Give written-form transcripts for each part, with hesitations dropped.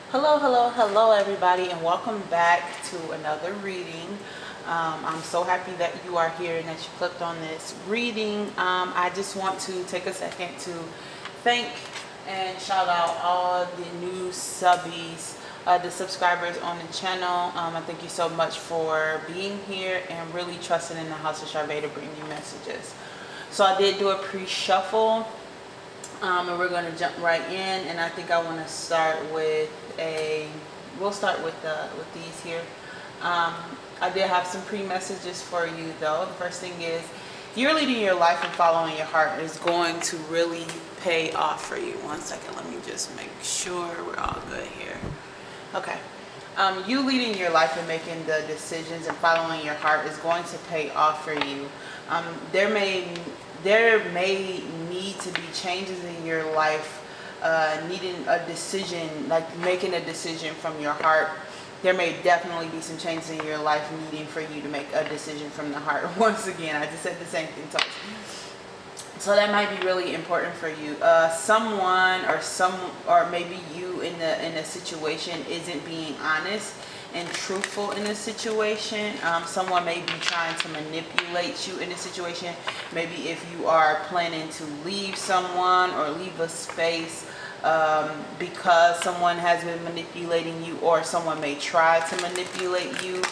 Hello, everybody, and welcome back to another reading. I'm so happy that you are here and that you clicked on this reading. I just want to take a second to thank and shout out all the new subbies, the subscribers on the channel. I thank you so much for being here and really trusting in the House of Charvé to bring you messages. So I did do a pre-shuffle. And we're going to jump right in, and I think I want to start with we'll start with these here. I did have some pre-messages for you though. The first thing is, you're leading your life and following your heart is going to really pay off for you. One second, let me just make sure we're all good here. Okay. You leading your life and making the decisions and following your heart is going to pay off for you. There may need to be changes in your life, needing a decision, like making a decision from your heart. There may definitely be some changes in your life needing for you to make a decision from the heart. Once again, I just said the same thing twice. So that might be really important for you. Someone or maybe you in a situation isn't being honest and truthful in a situation. Someone may be trying to manipulate you in a situation. Maybe if you are planning to leave someone or leave a space because someone has been manipulating you, or someone may try to manipulate you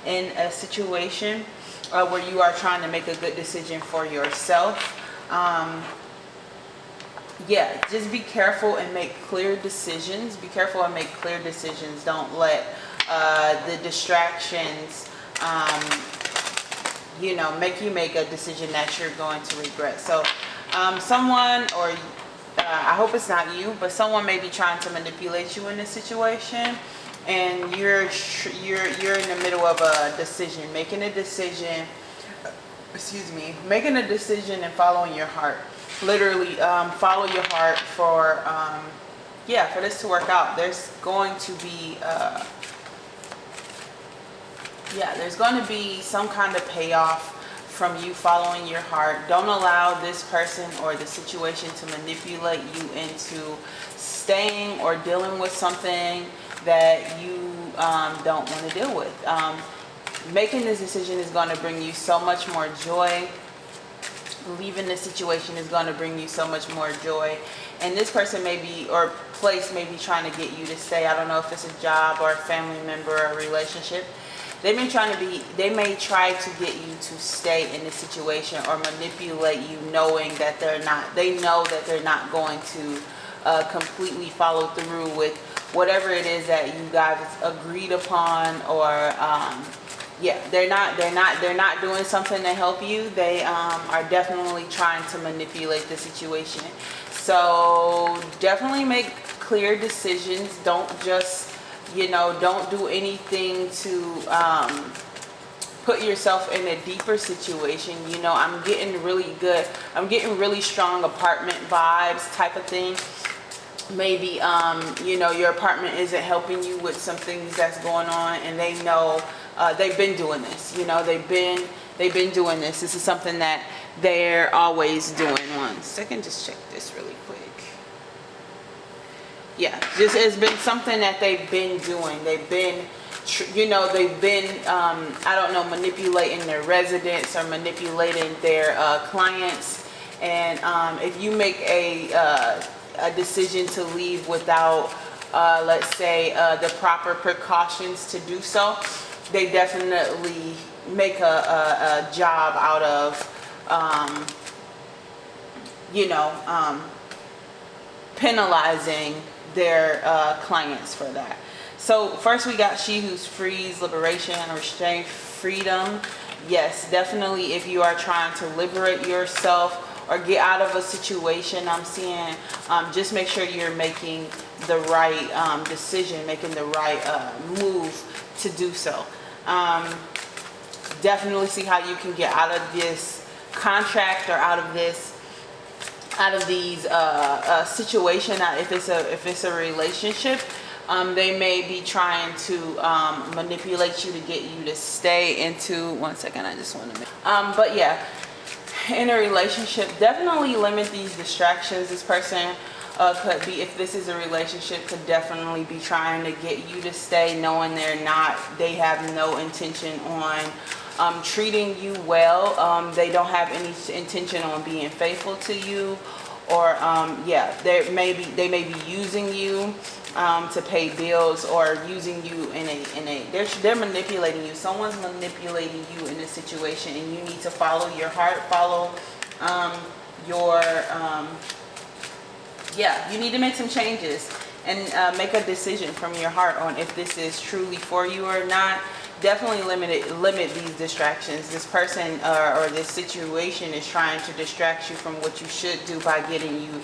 in a situation where you are trying to make a good decision for yourself. Yeah, just be careful and make clear decisions. Be careful and make clear decisions. Don't let the distractions, make you make a decision that you're going to regret. So, someone, or I hope it's not you, but someone may be trying to manipulate you in this situation, and you're in the middle of a decision, making a decision. Making a decision and following your heart. Literally, follow your heart for this to work out. There's going to be some kind of payoff from you following your heart. Don't allow this person or the situation to manipulate you into staying or dealing with something that you don't want to deal with. Making this decision is going to bring you so much more joy. Leaving this situation is going to bring you so much more joy. And this person may be, or place may be trying to get you to stay. I don't know if it's a job or a family member or a relationship. They may try to get you to stay in this situation or manipulate you, knowing that they know that they're not going to completely follow through with whatever it is that you guys agreed upon, or they're not doing something to help you. They are definitely trying to manipulate the situation. So definitely make clear decisions. Don't just, don't do anything to put yourself in a deeper situation. I'm getting really strong apartment vibes type of thing. Maybe your apartment isn't helping you with some things that's going on, and they know they've been doing this. They've been doing this. This is something that they're always doing. One second, just check this really quick. Yeah, this has been something that they've been doing. They've been manipulating their residents or manipulating their clients. And if you make a decision to leave without, let's say, the proper precautions to do so, they definitely make a job out of, penalizing their clients for that. So first we got she who's frees, liberation, restraint, freedom. Yes, definitely if you are trying to liberate yourself or get out of a situation, I'm seeing, just make sure you're making the right decision, making the right move to do so. Definitely see how you can get out of this contract or out of these situation. If it's a relationship, they may be trying to manipulate you to get you to stay into. One second, I just want to make. But yeah, in a relationship, definitely limit these distractions. This person could be, if this is a relationship, could definitely be trying to get you to stay, knowing they have no intention on treating you well. They don't have any intention on being faithful to you, or yeah, they may be using you to pay bills, or using you they're manipulating you. Someone's manipulating you in this situation, and you need to follow your heart, follow your yeah, you need to make some changes and make a decision from your heart on if this is truly for you or not. Definitely limit these distractions. This person or this situation is trying to distract you from what you should do by getting you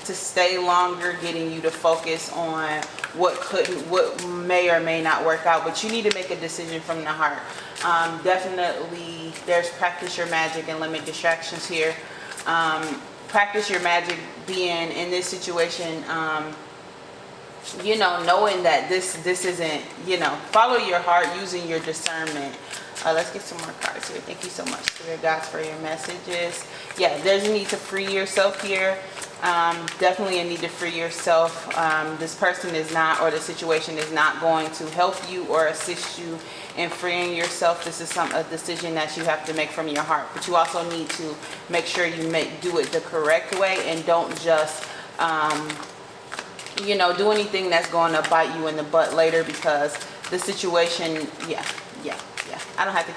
to stay longer, getting you to focus on what may or may not work out. But you need to make a decision from the heart. Definitely, there's practice your magic and limit distractions here. Practice your magic being in this situation, you know, knowing that this isn't, you know, follow your heart, using your discernment. Let's get some more cards here. Thank you so much, Spirit Guides, for your messages. Yeah, there's a need to free yourself here. Definitely a need to free yourself. This person is not, or the situation is not going to help you or assist you in freeing yourself. This is a decision that you have to make from your heart. But you also need to make sure you do it the correct way, and don't just you know, do anything that's going to bite you in the butt later, because the situation, yeah. I don't have to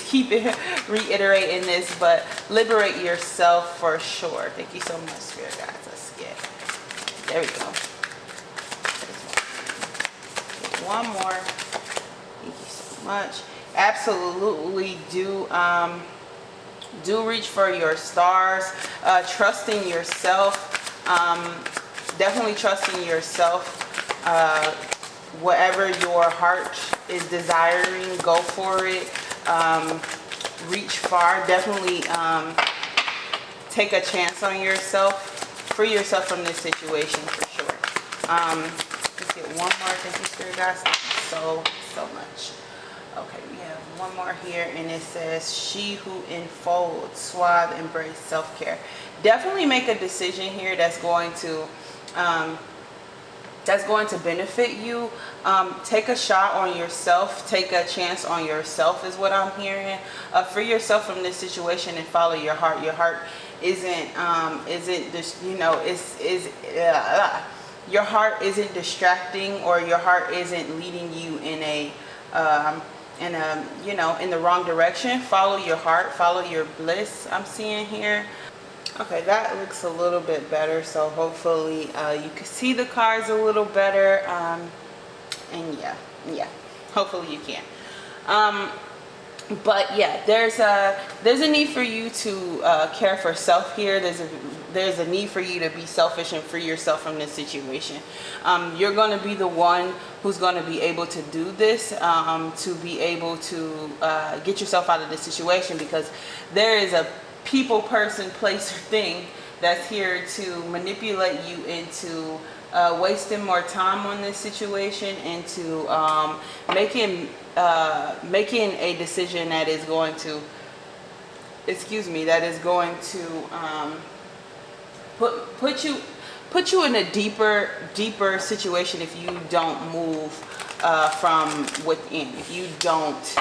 keep it reiterating this, but liberate yourself for sure. Thank you so much, Spirit Guides. Let's get, there we go. One more. Thank you so much. Absolutely do reach for your stars. Trusting yourself. Definitely trusting yourself. Whatever your heart is desiring, go for it. Reach far. Definitely take a chance on yourself. Free yourself from this situation for sure. Let's get one more. Thank you, Spirit Guides. Thank you so much. Okay, we have one more here, and it says, she who enfolds, suave, embrace, self-care. Definitely make a decision here that's going to benefit you. Take a shot on yourself. Take a chance on yourself is what I'm hearing. Free yourself from this situation and follow your heart. Your heart isn't just, you know, your heart isn't distracting, or your heart isn't leading you in a you know, in the wrong direction. Follow your heart, follow your bliss, I'm seeing here. Okay, that looks a little bit better, so hopefully you can see the cards a little better, and yeah, hopefully you can. But yeah, there's a need for you to care for self here. There's a need for you to be selfish and free yourself from this situation. You're going to be the one who's going to be able to do this, to be able to get yourself out of this situation, because there is a people, person, place, or thing that's here to manipulate you into wasting more time on this situation, and to making a decision that is going to, put you in a deeper situation if you don't move from within, if you don't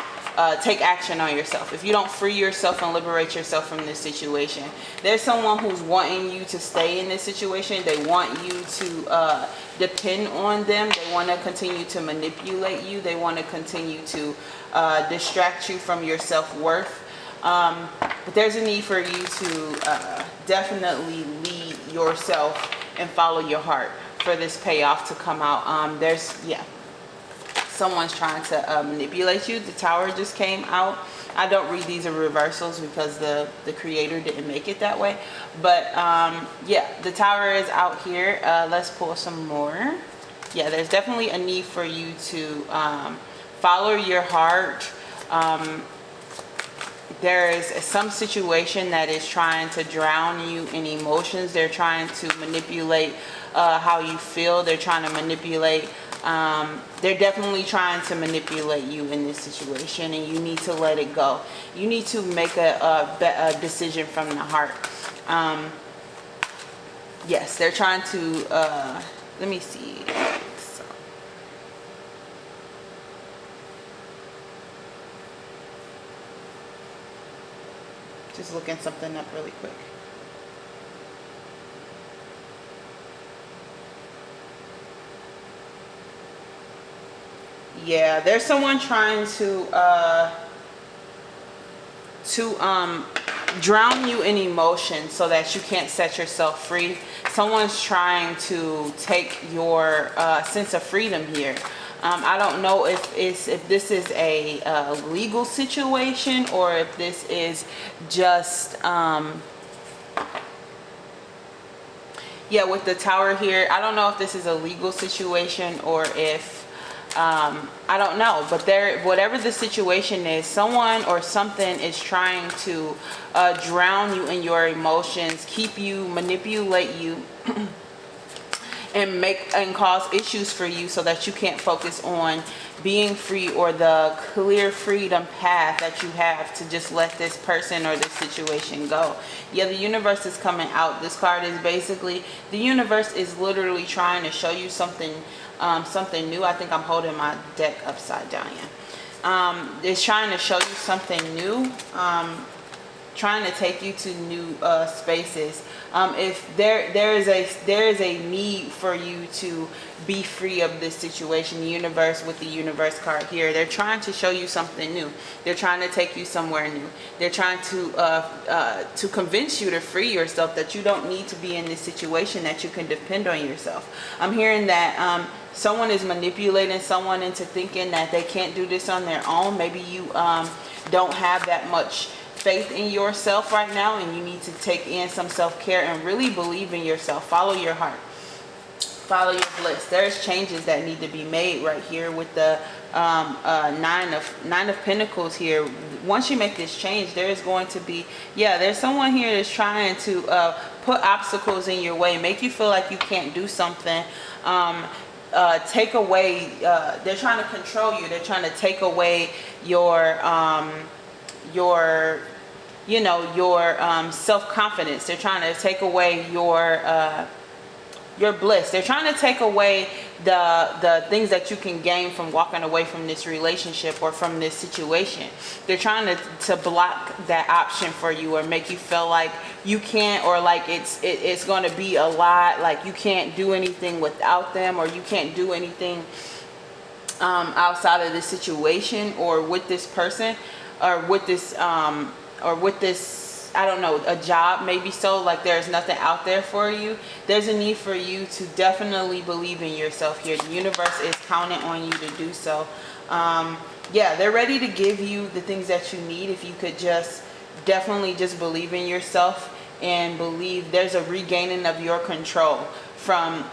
take action on yourself, if you don't free yourself and liberate yourself from this situation. There's someone who's wanting you to stay in this situation. They want you to depend on them. They want to continue to manipulate you. They want to continue to distract you from your self-worth. But there's a need for you to definitely lead yourself and follow your heart for this payoff to come out. Someone's trying to manipulate you. The Tower just came out. I don't read these in reversals because the creator didn't make it that way. But yeah, the Tower is out here. Let's pull some more. Yeah, there's definitely a need for you to follow your heart. There is some situation that is trying to drown you in emotions. They're trying to manipulate how you feel. They're trying to manipulate. They're definitely trying to manipulate you in this situation, and you need to let it go. You need to make a decision from the heart. Yes, they're trying to, let me see. So, just looking something up really quick. Yeah, there's someone trying to drown you in emotion so that you can't set yourself free. Someone's trying to take your sense of freedom here. I don't know if this is a legal situation, or if this is just yeah, with the Tower here. I don't know if this is a legal situation, or if I don't know, but whatever the situation is, someone or something is trying to drown you in your emotions, keep you, manipulate you, and cause issues for you, so that you can't focus on being free, or the clear freedom path that you have to just let this person or this situation go. Yeah, the universe is coming out. This card is basically, the universe is literally trying to show you something something new. I think I'm holding my deck upside down. Yeah, it's trying to show you something new, trying to take you to new spaces. If there is a need for you to be free of this situation, the universe, with the universe card here, they're trying to show you something new. They're trying to take you somewhere new. They're trying to convince you to free yourself, that you don't need to be in this situation, that you can depend on yourself. I'm hearing that someone is manipulating someone into thinking that they can't do this on their own. Maybe you don't have that much faith in yourself right now, and you need to take in some self-care and really believe in yourself. Follow your heart, follow your bliss. There's changes that need to be made right here with the nine of Pentacles here. Once you make this change, there's going to be, yeah, there's someone here that's trying to put obstacles in your way, make you feel like you can't do something, take away, they're trying to control you. They're trying to take away your you know, your self-confidence. They're trying to take away your bliss. They're trying to take away the things that you can gain from walking away from this relationship or from this situation. They're trying to block that option for you, or make you feel like you can't, or like it's going to be a lot, like you can't do anything without them, or you can't do anything outside of this situation, or with this person, or with this I don't know, a job maybe. So like there's nothing out there for you. There's a need for you to definitely believe in yourself here. The universe is counting on you to do so. Yeah, they're ready to give you the things that you need. If you could just definitely just believe in yourself, and believe there's a regaining of your control from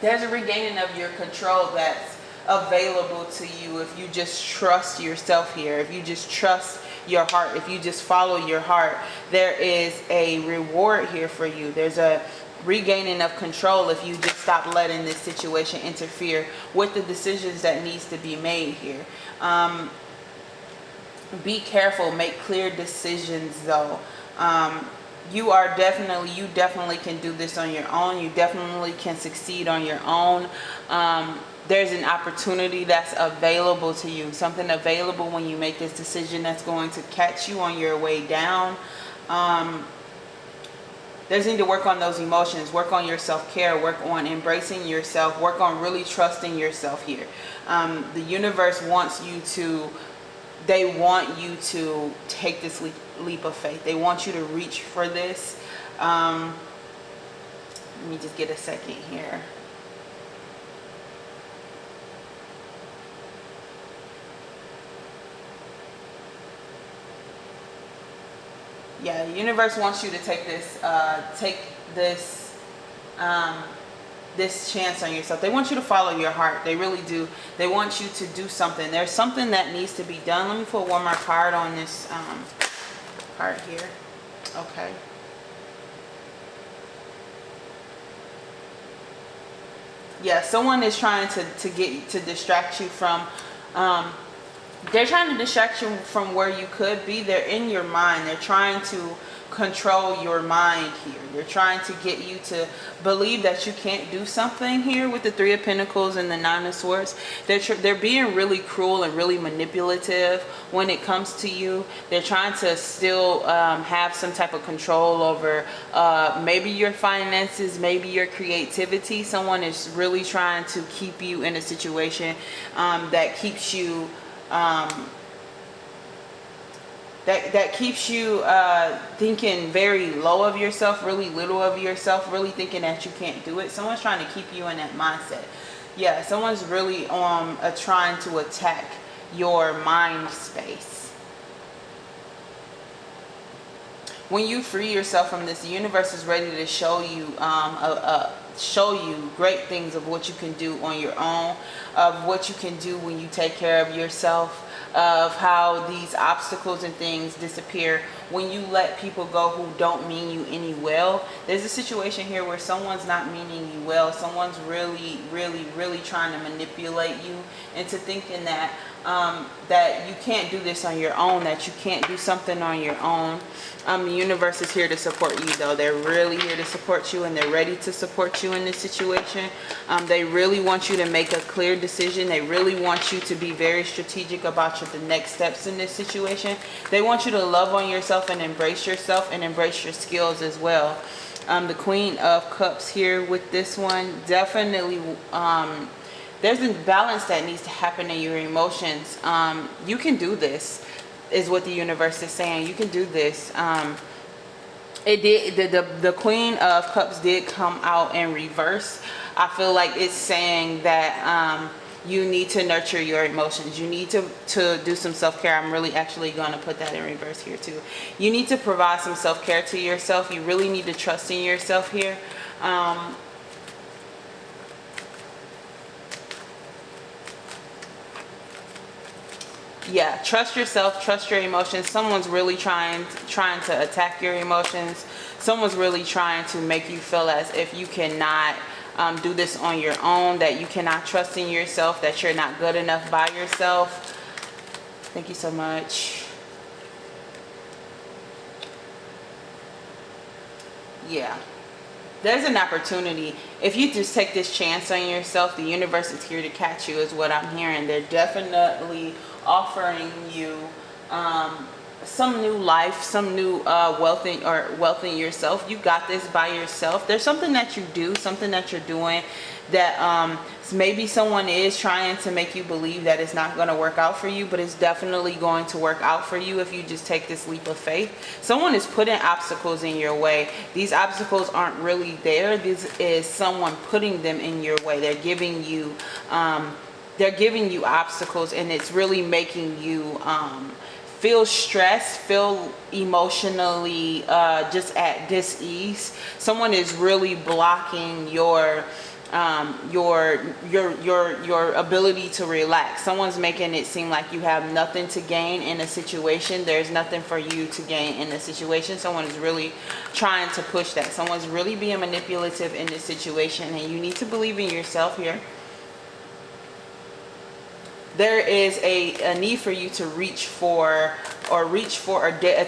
there's a regaining of your control that's available to you if you just trust yourself here. If you just trust your heart, if you just follow your heart, there is a reward here for you. There's a regaining of control if you just stop letting this situation interfere with the decisions that needs to be made here. Be careful, make clear decisions though. You definitely can do this on your own. You definitely can succeed on your own. There's an opportunity that's available to you, something available when you make this decision that's going to catch you on your way down. There's need to work on those emotions, work on your self-care, work on embracing yourself, work on really trusting yourself here. The universe wants you to, they want you to take this leap of faith. They want you to reach for this. Let me just get a second here. Yeah, the universe wants you to take this this chance on yourself. They want you to follow your heart. They really do. They want you to do something. There's something that needs to be done. Let me put one more card on this part here. Okay. Yeah, someone is trying to distract you from they're trying to distract you from where you could be. They're in your mind. They're trying to control your mind here. They're trying to get you to believe that you can't do something here with the Three of Pentacles and the Nine of Swords. They're being really cruel and really manipulative when it comes to you. They're trying to still have some type of control over maybe your finances, maybe your creativity. Someone is really trying to keep you in a situation that keeps you that keeps you thinking very low of yourself, really little of yourself, really thinking that you can't do it. Someone's trying to keep you in that mindset. Yeah, someone's really trying to attack your mind space. When you free yourself from this, the universe is ready to show you great things of what you can do on your own, of what you can do when you take care of yourself, of how these obstacles and things disappear when you let people go who don't mean you any well. There's a situation here where someone's not meaning you well. Someone's really trying to manipulate you into thinking that that you can't do this on your own, that you can't do something on your own. The universe is here to support you, though. They're really here to support you, and they're ready to support you in this situation. They really want you to make a clear decision. They really want you to be very strategic about the next steps in this situation. They want you to love on yourself and embrace your skills as well. The Queen of Cups here with this one, definitely there's a balance that needs to happen in your emotions. You can do this, is what the universe is saying. You can do this. It did. The Queen of Cups did come out in reverse. I feel like it's saying that you need to nurture your emotions. You need to do some self-care. I'm really actually going to put that in reverse here too. You need to provide some self-care to yourself. You really need to trust in yourself here. Yeah, trust yourself, trust your emotions. Someone's really trying to attack your emotions. Someone's really trying to make you feel as if you cannot do this on your own, that you cannot trust in yourself, that you're not good enough by yourself. Thank you so much. Yeah. There's an opportunity. If you just take this chance on yourself, the universe is here to catch you, is what I'm hearing. They're definitely offering you some new life, some new wealth in yourself. You got this by yourself. There's something that you do, something that you're doing that maybe someone is trying to make you believe that it's not going to work out for you, but it's definitely going to work out for you if you just take this leap of faith. Someone is putting obstacles in your way. These obstacles aren't really there. This is someone putting them in your way. They're giving you obstacles, and it's really making you feel stressed, feel emotionally just at dis-ease. Someone is really blocking your ability to relax. Someone's making it seem like you have nothing to gain in a situation. There's nothing for you to gain in a situation. Someone is really trying to push that. Someone's really being manipulative in this situation, and you need to believe in yourself here. There is a need for you to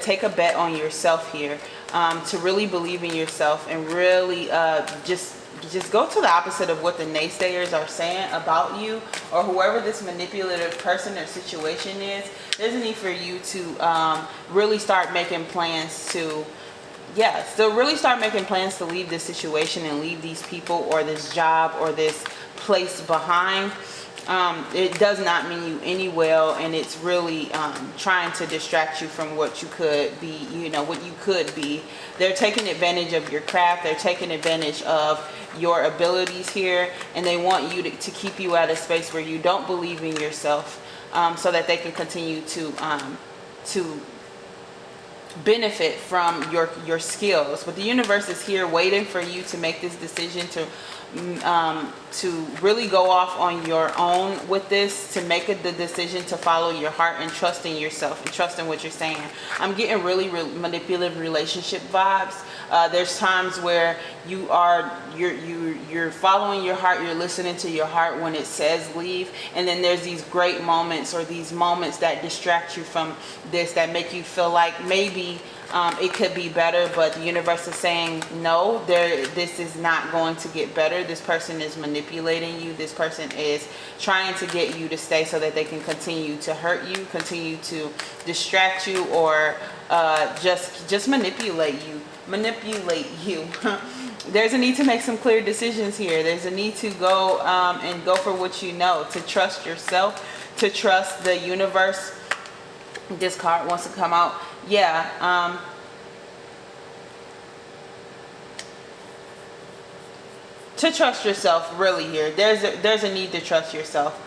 take a bet on yourself here, to really believe in yourself and really just go to the opposite of what the naysayers are saying about you, or whoever this manipulative person or situation is. There's a need for you to really start making plans to really start making plans to leave this situation and leave these people or this job or this place behind. It does not mean you any well, and it's really trying to distract you from what you could be, what you could be. They're taking advantage of your craft. They're taking advantage of your abilities here, and they want you to keep you at a space where you don't believe in yourself, so that they can continue to benefit from your skills. But the universe is here waiting for you to make this decision, to really go off on your own with this, to make the decision to follow your heart and trust in yourself and trust in what you're saying. I'm getting really manipulative relationship vibes. There's times where you're following your heart, you're listening to your heart when it says leave, and then there's these great moments or these moments that distract you from this, that make you feel like maybe it could be better, but the universe is saying no, this is not going to get better. This person is manipulating you. This person is trying to get you to stay so that they can continue to hurt you, continue to distract you, or just manipulate you. There's a need to make some clear decisions here. There's a need to go and go for what you know, to trust yourself, to trust the universe. This card wants to come out. Yeah, to trust yourself, really. Here there's a need to trust yourself.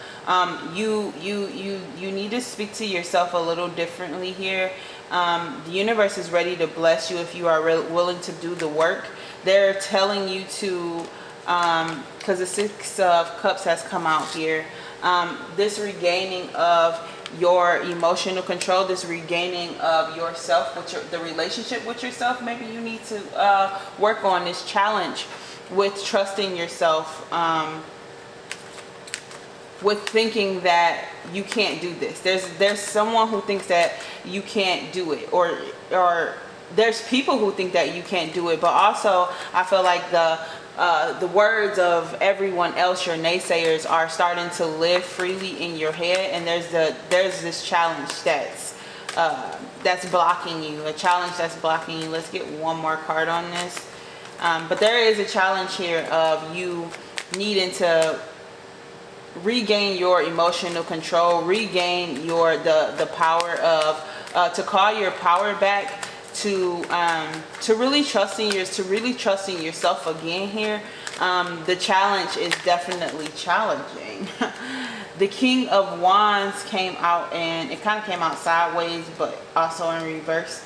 You need to speak to yourself a little differently here. The universe is ready to bless you if you are willing to do the work. They're telling you to, because the Six of Cups has come out here, this regaining of your emotional control, this regaining of yourself, with the relationship with yourself. Maybe you need to work on this challenge with trusting yourself, with thinking that you can't do this. There's someone who thinks that you can't do it, or there's people who think that you can't do it. But also, I feel like the words of everyone else, your naysayers, are starting to live freely in your head, and there's this challenge that's blocking you, a challenge that's blocking you. Let's get one more card on this. But there is a challenge here of you needing to regain your emotional control, regain the power of to call your power back, to really trusting yourself again here. The challenge is definitely challenging. The King of Wands came out, and it kind of came out sideways, but also in reverse.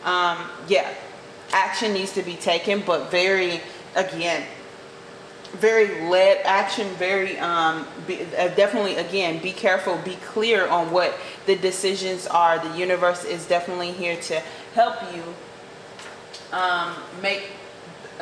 Yeah, action needs to be taken, but very led action, definitely, again, be careful, be clear on what the decisions are. The universe is definitely here to help you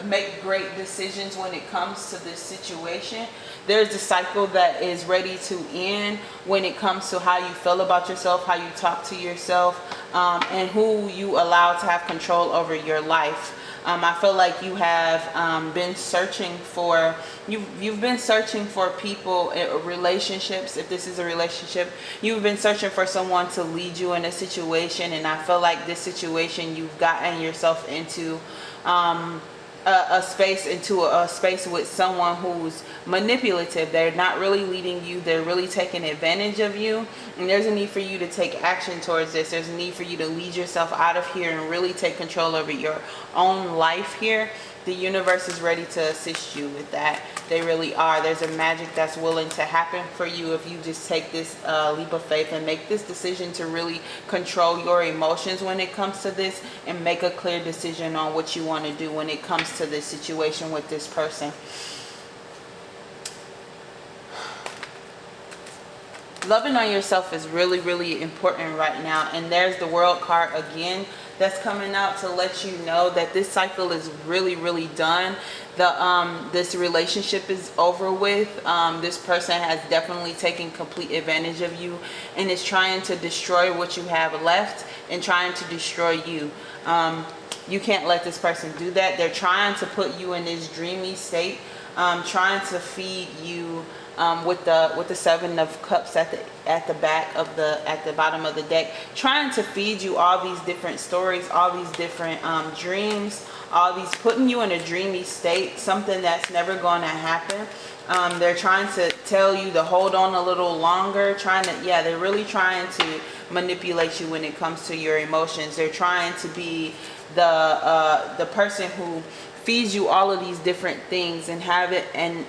make great decisions when it comes to this situation. There's a cycle that is ready to end when it comes to how you feel about yourself, how you talk to yourself, and who you allow to have control over your life. I feel like you have been searching for, you've been searching for people, relationships. If this is a relationship, you've been searching for someone to lead you in a situation, and I feel like this situation, you've gotten yourself into a space with someone who's manipulative. They're not really leading you, they're really taking advantage of you, and there's a need for you to take action towards this. There's a need for you to lead yourself out of here and really take control over your own life here. The universe is ready to assist you with that. They really are. There's a magic that's willing to happen for you if you just take this leap of faith and make this decision to really control your emotions when it comes to this, and make a clear decision on what you want to do when it comes to this situation with this person. Loving on yourself is really, really important right now. And there's the World card again that's coming out to let you know that this cycle is really, really done. This relationship is over with. This person has definitely taken complete advantage of you and is trying to destroy what you have left and trying to destroy you. You can't let this person do that. They're trying to put you in this dreamy state, trying to feed you with the Seven of Cups at the bottom of the deck, trying to feed you all these different stories, all these different dreams, all these, putting you in a dreamy state, something that's never going to happen. They're trying to tell you to hold on a little longer, they're really trying to manipulate you when it comes to your emotions. They're trying to be the person who feeds you all of these different things and have it, and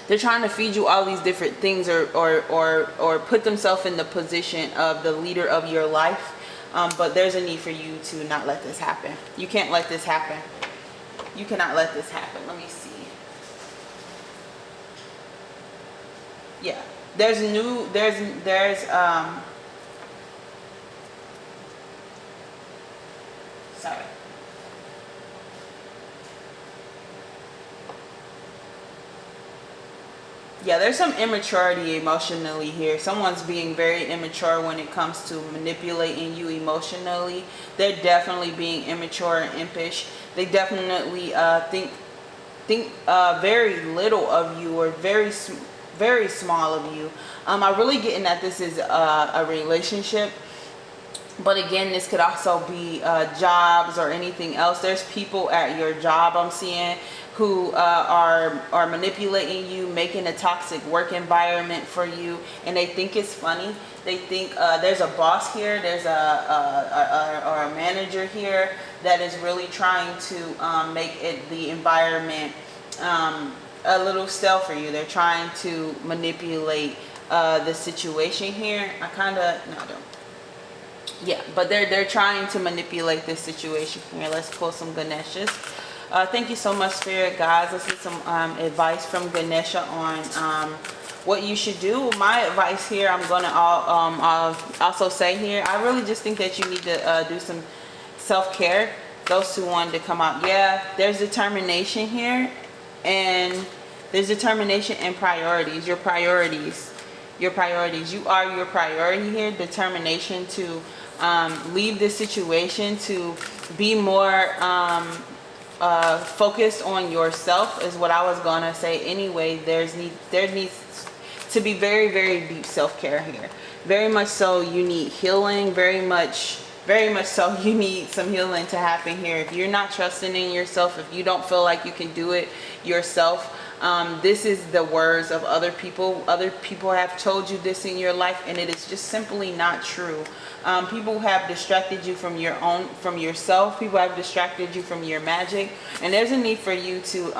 they're trying to feed you all these different things, or put themselves in the position of the leader of your life. But there's a need for you to not let this happen. You can't let this happen. You cannot let this happen. Let me see. Yeah. Sorry. Yeah, there's some immaturity emotionally here. Someone's being very immature when it comes to manipulating you emotionally. They're definitely being immature and impish. They definitely think very little of you, or very small of you. I really getting that this is a relationship, but again, this could also be jobs or anything else. There's people at your job I'm seeing who are manipulating you, making a toxic work environment for you, and they think it's funny. They think there's a boss here, there's or a manager here that is really trying to make it the environment a little stale for you. They're trying to manipulate the situation here. I kind of no, I don't. Yeah, but they're trying to manipulate this situation here. Let's pull some Ganeshas. Thank you so much, Spirit Guides. Let's get some advice from Ganesha on what you should do. My advice here, I'm going to also say here, I really just think that you need to do some self-care. Those two wanted to come out. Yeah, there's determination here, and there's determination and priorities. Your priorities. You are your priority here. Determination to leave this situation, to be more focused on yourself is what I was gonna say anyway. There needs to be very, very deep self-care here. Very much so you need healing. Very much so you need some healing to happen here. If you're not trusting in yourself, if you don't feel like you can do it yourself, this is the words of other people. Other people have told you this in your life, and it is just simply not true. People have distracted you from yourself. People have distracted you from your magic, and there's a need for you to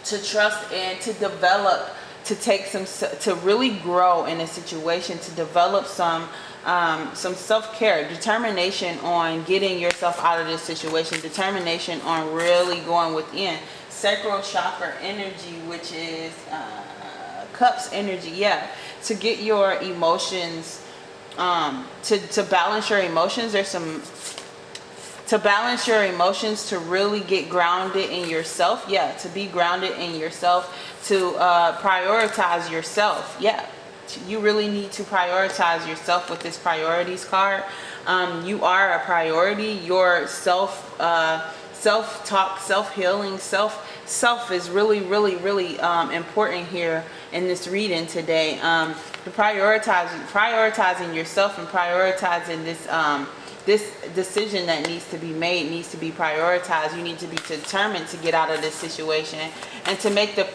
trust and to develop, to really grow in a situation, to develop some self-care, determination on getting yourself out of this situation, determination on really going within. Sacral chakra energy, which is cups energy, yeah, to get your emotions, to balance your emotions. There's some to balance your emotions, to really get grounded in yourself. Yeah, to be grounded in yourself, to prioritize yourself. Yeah, you really need to prioritize yourself with this priorities card. You are a priority. Your self-talk, self-healing, self is really, really, really important here in this reading today. To prioritizing yourself and prioritizing this decision that needs to be made, needs to be prioritized. You need to be determined to get out of this situation and to make the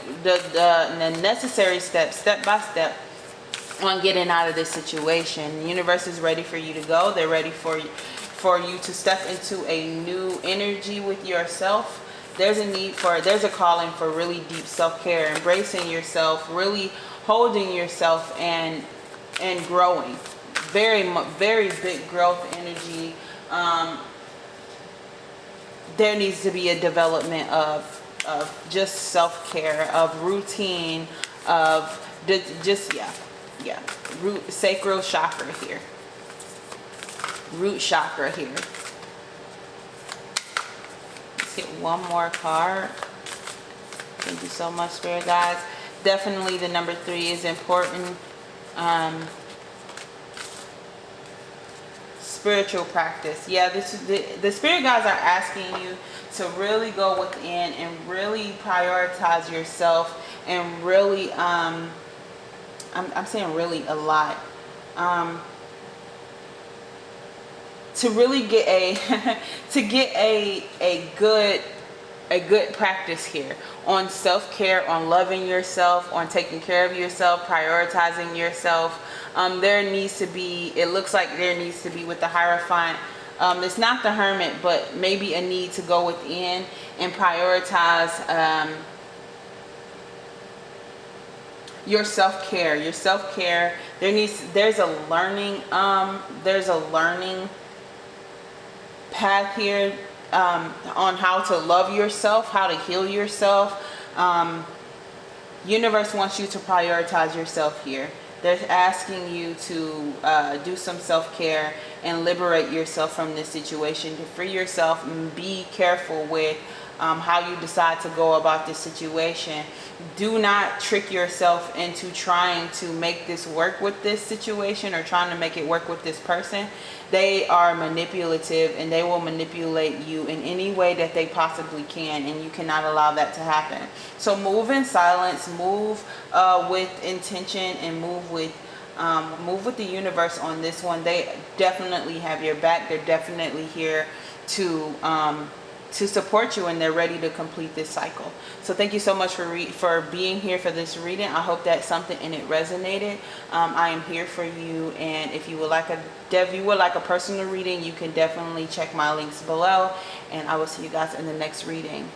necessary steps, step by step, on getting out of this situation. The universe is ready for you to go. They're ready for you to step into a new energy with yourself. There's a calling for really deep self-care, embracing yourself, really holding yourself and growing. Very big growth energy. There needs to be a development of just self-care, of routine, of just root sacral chakra here. Root chakra here. Let's get one more card. Thank you so much, Spirit Guides. Definitely the number 3 is important. Spiritual practice. Yeah, the Spirit Guides are asking you to really go within and really prioritize yourself, and really I'm saying really a lot. To really get a good practice here on self-care, on loving yourself, on taking care of yourself, prioritizing yourself. There needs to be, it looks like there needs to be with the Hierophant, it's not the Hermit, but maybe a need to go within and prioritize your self-care. There's a learning path here on how to love yourself, how to heal yourself. Universe wants you to prioritize yourself here. They're asking you to do some self-care and liberate yourself from this situation, to free yourself, and be careful with how you decide to go about this situation. Do not trick yourself into trying to make this work with this situation or trying to make it work with this person. They are manipulative and they will manipulate you in any way that they possibly can, and you cannot allow that to happen. So move in silence, move with intention, and move with the universe on this one. They definitely have your back. They're definitely here to support you, and they're ready to complete this cycle. So thank you so much for being here for this reading. I hope that something in it resonated. I am here for you, and if you would like a personal reading, you can definitely check my links below, and I will see you guys in the next reading.